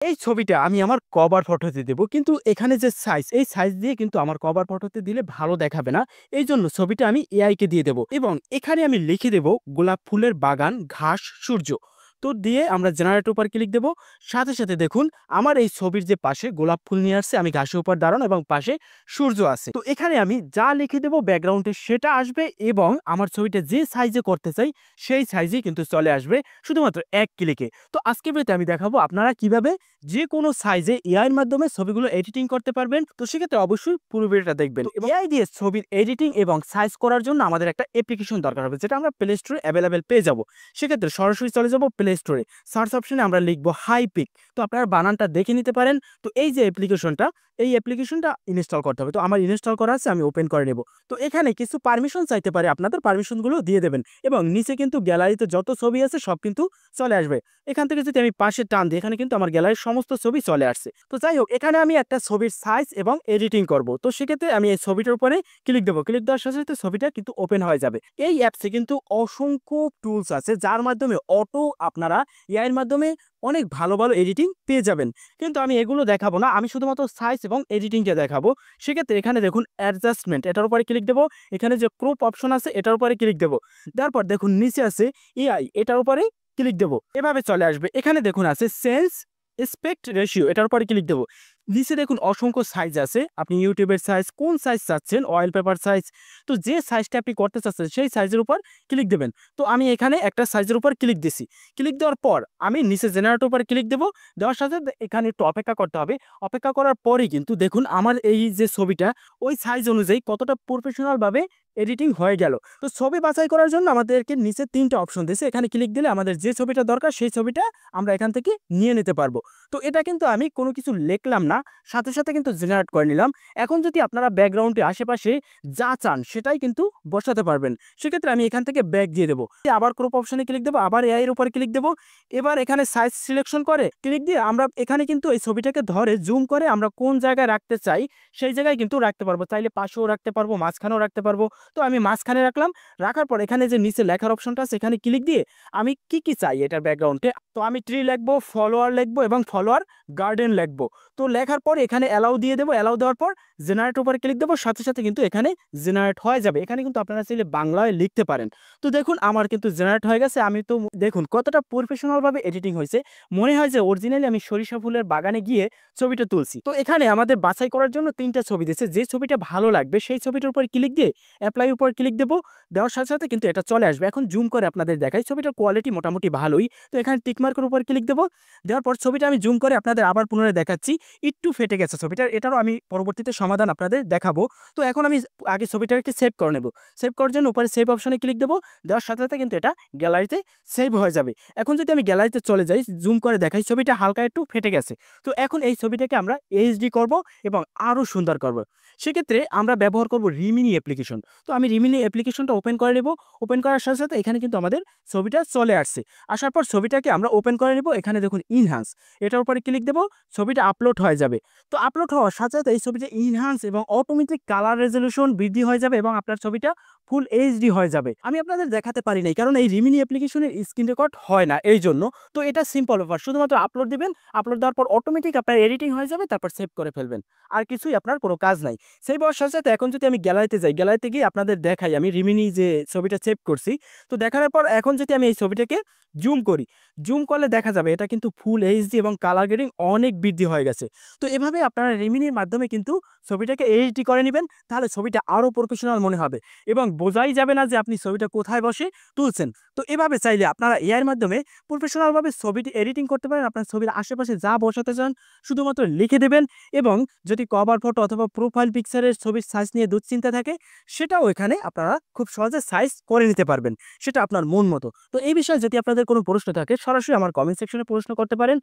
এই ছবিটা আমি আমার কভার ফটোতে দেব। কিন্তু এখানে যে সাইজ, এই সাইজ দিয়ে কিন্তু আমার কভার ফটোতে দিলে ভালো দেখাবে না। এইজন্য ছবিটা আমি এআই কে দিয়ে দেব এবং এখানে আমি লিখে দেব গোলাপ ফুলের বাগান, ঘাস, সূর্য। তো দিয়ে আমরা জেনারেটর উপর ক্লিক দেব। সাথে দেখুন আমার এই ছবির যে পাশে গোলাপ ফুল নিয়ে আসছে, আমি ঘাসের উপর দাঁড়ানো এবং পাশে সূর্য আছে। তো এখানে আমি যা লিখে দেব ব্যাকগ্রাউন্ডে সেটা আসবে এবং আমার ছবিটা যে সাইজে করতে চাই সেই সাইজেই কিন্তু চলে আসবে শুধুমাত্র এক ক্লিকে। তো আজকের ভিডিওতে আমি দেখাবো আপনারা কিভাবে যে কোনো সাইজে এআই এর মাধ্যমে ছবিগুলো এডিটিং করতে পারবেন। তো সেক্ষেত্রে অবশ্যই পুরো ভিডিওটা দেখবেন। তো এআই দিয়ে ছবির এডিটিং এবং সাইজ করার জন্য আমাদের একটা অ্যাপ্লিকেশন দরকার হবে, যেটা আমরা প্লে স্টোরে অ্যাভেলেবেল পেয়ে যাব। সেক্ষেত্রে সরাসরি চলে যাব প্লে স্টোরে। সার্চ অপশনে আমরা লিখবো হাইপিক। তো আপনারা বানানটা দেখে নিতে পারেন। তো এই যে অ্যাপ্লিকেশনটা, এই অ্যাপ্লিকেশনটা ইনস্টল করতে হবে। তো আমার ইনস্টল করা আছে, আমি ওপেন করে নেব। তো এখানে কিছু পারমিশন চাইতে পারে, আপনাদের পারমিশনগুলো দিয়ে দেবেন এবং নিচে কিন্তু গ্যালারিতে যত ছবি আছে সব কিন্তু চলে আসবে। এখান থেকে যদি আমি পাশে টান দিই, এখানে কিন্তু আমার গ্যালারির সমস্ত ছবি চলে আসছে। তো যাই হোক, এখানে আমি একটা ছবির সাইজ এবং এডিটিং করব। তো সেক্ষেত্রে আমি এই ছবিটার উপরে ক্লিক দেবো। ক্লিক দেওয়ার সাথে ছবিটা কিন্তু ওপেন হয়ে যাবে। এই অ্যাপসে কিন্তু অসংখ্য টুলস আছে, যার মাধ্যমে আপনারা এআই এর মাধ্যমে অনেক ভালো এডিটিং পেয়ে যাবেন। কিন্তু আমি এগুলো দেখাবো না, আমি শুধুমাত্র সাইজ এবং এডিটিংটা দেখাবো। সেক্ষেত্রে এখানে দেখুন অ্যাডজাস্টমেন্ট, এটার উপরে ক্লিক দেবো। এখানে যে ক্রপ অপশন আছে এটার উপরে ক্লিক দেবো। তারপর দেখুন নিচে আছে এআই, এটার উপরে ক্লিক দেবো। এভাবে চলে আসবে। এখানে দেখুন আছে সেন্স এসপেক্ট রেশিও, এটার উপরে ক্লিক দেবো। নিচে দেখুন অসংখ্য সাইজ আছে, আপনি ইউটিউবের সাইজ কোন সাইজ চাচ্ছেন, অয়েল পেপার সাইজ। তো যে সাইজটা আপনি করতে চাচ্ছেন সেই সাইজের উপর ক্লিক দেবেন। তো আমি এখানে একটা সাইজের উপর ক্লিক দিছি। ক্লিক দেওয়ার পর আমি নিচে জেনারেটর উপর ক্লিক দেবো। দেওয়ার সাথে এখানে একটু অপেক্ষা করতে হবে। অপেক্ষা করার পরেই কিন্তু দেখুন আমার এই যে ছবিটা ওই সাইজ অনুযায়ী কতটা প্রফেশনাল ভাবে এডিটিং হয়ে গেল। তো ছবি বাছাই করার জন্য আমাদেরকে নিচে ৩টা অপশন দিয়েছে। এখানে ক্লিক দিলে আমাদের যে ছবিটা দরকার সেই ছবিটা আমরা এখান থেকে নিয়ে নিতে পারবো। তো এটা কিন্তু আমি কোনো কিছু লিখলাম না, সাথে কিন্তু জেনারেট করে নিলাম। এখন যদি আপনারা ব্যাকগ্রাউন্ডে আশেপাশে যা চান সেটাই কিন্তু বসাতে পারবেন। সেক্ষেত্রে আমি এখান থেকে ব্যাক দিয়ে দেবো। আবার ক্রপ অপশনে ক্লিক দেবো, আবার এআই এর উপরে ক্লিক দেবো। এবার এখানে সাইজ সিলেকশন করে ক্লিক দিয়ে আমরা এখানে কিন্তু এই ছবিটাকে ধরে জুম করে আমরা কোন জায়গায় রাখতে চাই সেই জায়গায় কিন্তু রাখতে পারবো। চাইলে পাশেও রাখতে পারবো, মাঝখানেও রাখতে পারবো। তো আমি মাঝখানে রাখলাম। রাখার পর এখানে যে নিচে লেখার অপশনটা আছে এখানে ক্লিক দিয়ে আমি কি চাই এটার ব্যাকগ্রাউন্ডে, তো আমি ট্রি লিখবো, ফলোয়ার লিখবো এবং ফলোয়ার গার্ডেন লিখবো। তো লেখার পর এখানে অ্যালাউ দিয়ে দেবো। অ্যালাউ দেওয়ার পর জেনারেট উপরে ক্লিক দেবো। সাথে কিন্তু এখানে জেনারেট হয়ে যাবে। এখানে কিন্তু আপনারা চাইলে বাংলায় লিখতে পারেন। তো দেখুন আমার কিন্তু জেনারেট হয়ে গেছে। আমি তো দেখুন কতটা প্রফেশনাল ভাবে এডিটিং হয়েছে। মনে হয় যে অরিজিনালি আমি সরিষা ফুলের বাগানে গিয়ে ছবিটা তুলছি। তো এখানে আমাদের বাছাই করার জন্য 3টা ছবি দিয়েছে। যে ছবিটা ভালো লাগবে সেই ছবিটার উপর ক্লিক দিয়ে অ্যাপ্লাই উপর ক্লিক দেবো। দেওয়ার সাথে কিন্তু এটা চলে আসবে। এখন জুম করে আপনাদের দেখাই, ছবিটার কোয়ালিটি মোটামুটি ভালোই। তো এখানে টিকমার্কের উপর ক্লিক দেবো। দেওয়ার পর ছবিটা আমি জুম করে আপনাদের আবার পুনরায় দেখাচ্ছি। একটু ফেটে গেছে ছবিটার, এটারও আমি পরবর্তীতে সমাধান আপনাদের দেখাবো। তো এখন আমি আগে ছবিটাকে সেভ করে নেব। সেভ করার জন্য উপরে সেভ অপশনে ক্লিক দেবো। দেওয়ার সাথে কিন্তু এটা গ্যালারিতে সেভ হয়ে যাবে। এখন যদি আমি গ্যালারিতে চলে যাই, জুম করে দেখাই, ছবিটা হালকা একটু ফেটে গেছে। তো এখন এই ছবিটাকে আমরা এইচডি করব এবং আরও সুন্দর করব। সেক্ষেত্রে আমরা ব্যবহার করব রিমিনি অ্যাপ্লিকেশন। তো আমি রিমিনি অ্যাপ্লিকেশনটা ওপেন করে নেব। ওপেন করার সাথে এখানে কিন্তু আমাদের ছবিটা চলে আসছে। আসার পর ছবিটাকে আমরা ওপেন করে নেব। এখানে দেখুন ইনহ্যান্স, এটার উপরে ক্লিক দেবো। ছবিটা আপলোড হয়ে যাবে। তো আপলোড হওয়ার সাথে এই ছবিটা ইনহ্যান্স এবং অটোমেটিক কালার রেজলিউশন বৃদ্ধি হয়ে যাবে এবং আপনার ছবিটা ফুল এইচডি হয়ে যাবে। আমি আপনাদের দেখাতে পারি নাই কারণ এই রিমিনি অ্যাপ্লিকেশনের স্ক্রিন রেকর্ড হয় না এই জন্য। তো এটা সিম্পল ব্যাপার, শুধুমাত্র আপলোড দিবেন। আপলোড দেওয়ার পর অটোমেটিক আপনার এডিটিং হয়ে যাবে, তারপর সেভ করে ফেলবেন। আর কিছুই আপনার কোনো কাজ নাই। সেভ হওয়ার সাথে এখন যদি আমি গ্যালারিতে যাই, গ্যালারিতে গিয়ে আপনাদের দেখাই আমি রিমিনি যে ছবিটা সেভ করছি। তো দেখানোর পর এখন যদি আমি এই ছবিটাকে জুম করি, জুম করলে দেখা যাবে এটা কিন্তু ফুল এইচডি এবং কালার গ্রেডিং অনেক বৃদ্ধি হয়ে গেছে। তো এভাবে আপনারা রিমিনির মাধ্যমে কিন্তু ছবিটাকে এইচডি করে নেবেন, তাহলে ছবিটা আরও প্রফেশনাল মনে হবে এবং বোঝাই যাবে না যে আপনি ছবিটা কোথায় বসে তুলছেন। তো এভাবে চাইলে আপনারা এআইয়ের মাধ্যমে প্রফেশনালভাবে ছবিটি এডিটিং করতে পারেন। আপনার ছবির আশেপাশে যা বসাতে চান শুধুমাত্র লিখে দেবেন এবং যদি কভার ফটো অথবা প্রোফাইল পিকচারের ছবির সাইজ নিয়ে দুশ্চিন্তা থাকে সেটাও এখানে আপনারা খুব সহজে সাইজ করে নিতে পারবেন, সেটা আপনার মন মতো। তো এই বিষয়ে যদি আপনাদের কোনো প্রশ্ন থাকে সরাসরি আমার কমেন্ট সেকশনে প্রশ্ন করতে পারেন।